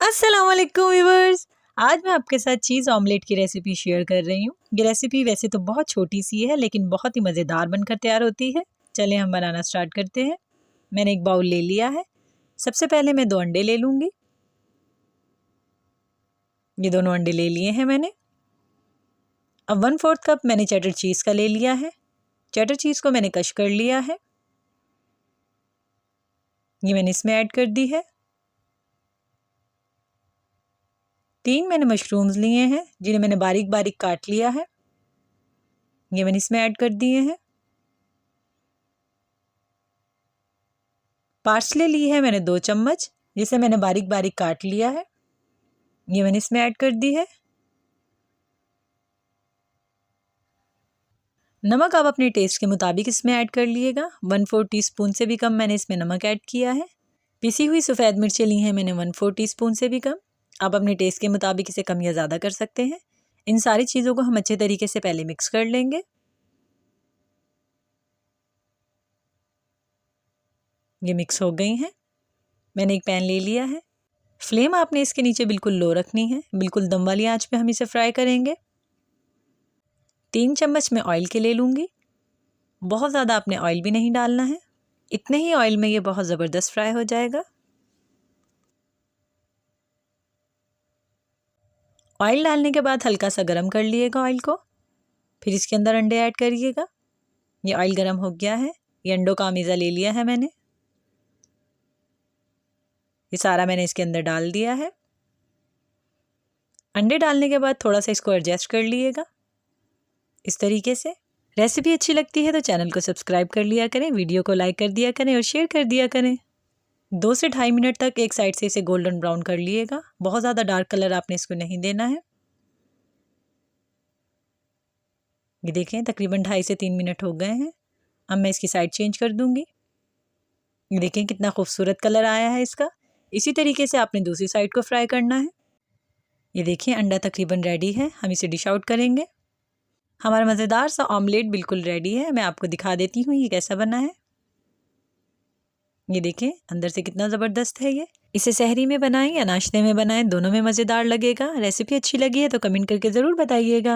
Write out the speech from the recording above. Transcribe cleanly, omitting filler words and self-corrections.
अस्सलाम वालेकुम व्यूअर्स। आज मैं आपके साथ चीज़ ऑमलेट की रेसिपी शेयर कर रही हूँ। ये रेसिपी वैसे तो बहुत छोटी सी है लेकिन बहुत ही मज़ेदार बनकर तैयार होती है। चलें हम बनाना स्टार्ट करते हैं। मैंने एक बाउल ले लिया है। सबसे पहले मैं 2 अंडे ले लूँगी। ये दोनों अंडे ले लिए हैं मैंने। अब 1/4 कप मैंने चेडर चीज़ का ले लिया है। चेडर चीज़ को मैंने कश कर लिया है। ये मैंने इसमें ऐड कर दी है। 3 मैंने मशरूम्स लिए हैं जिन्हें मैंने बारीक बारीक काट लिया है। ये मैंने इसमें ऐड कर दिए हैं। पार्सले ली है मैंने 2 चम्मच, जिसे मैंने बारीक बारीक काट लिया है। ये मैंने इसमें ऐड कर दी है। नमक आप अपने टेस्ट के मुताबिक इसमें ऐड कर लीजिएगा। 1/4 टीस्पून से भी कम मैंने इसमें नमक ऐड किया है। पिसी हुई सफ़ेद मिर्चें ली हैं मैंने 1/4 टीस्पून से भी कम। आप अपने टेस्ट के मुताबिक इसे कम या ज़्यादा कर सकते हैं। इन सारी चीज़ों को हम अच्छे तरीके से पहले मिक्स कर लेंगे। ये मिक्स हो गई हैं। मैंने एक पैन ले लिया है। फ्लेम आपने इसके नीचे बिल्कुल लो रखनी है। बिल्कुल दम वाली आंच पे हम इसे फ्राई करेंगे। 3 चम्मच मैं ऑयल के ले लूँगी। बहुत ज़्यादा आपने ऑयल भी नहीं डालना है। इतने ही ऑयल में ये बहुत ज़बरदस्त फ्राई हो जाएगा। ऑयल डालने के बाद हल्का सा गरम कर लिएगा ऑयल को। फिर इसके अंदर अंडे ऐड करिएगा। ये ऑयल गरम हो गया है। ये अंडों का अमीज़ा ले लिया है मैंने। ये सारा मैंने इसके अंदर डाल दिया है। अंडे डालने के बाद थोड़ा सा इसको एडजस्ट कर लिएगा इस तरीके से। रेसिपी अच्छी लगती है तो चैनल को सब्सक्राइब कर लिया करें, वीडियो को लाइक कर दिया करें और शेयर कर दिया करें। 2 से 2.5 मिनट तक एक साइड से इसे गोल्डन ब्राउन कर लिएगा। बहुत ज़्यादा डार्क कलर आपने इसको नहीं देना है। ये देखें तकरीबन 2.5 से 3 मिनट हो गए हैं। अब मैं इसकी साइड चेंज कर दूंगी। ये देखें कितना खूबसूरत कलर आया है इसका। इसी तरीके से आपने दूसरी साइड को फ्राई करना है। ये देखिए अंडा तकरीबन रेडी है। हम इसे डिश आउट करेंगे। हमारा मज़ेदार सा ऑमलेट बिल्कुल रेडी है। मैं आपको दिखा देती हूँ ये कैसा बना है। ये देखें अंदर से कितना ज़बरदस्त है ये। इसे सहरी में बनाएं या नाश्ते में बनाएं, दोनों में मज़ेदार लगेगा। रेसिपी अच्छी लगी है तो कमेंट करके ज़रूर बताइएगा।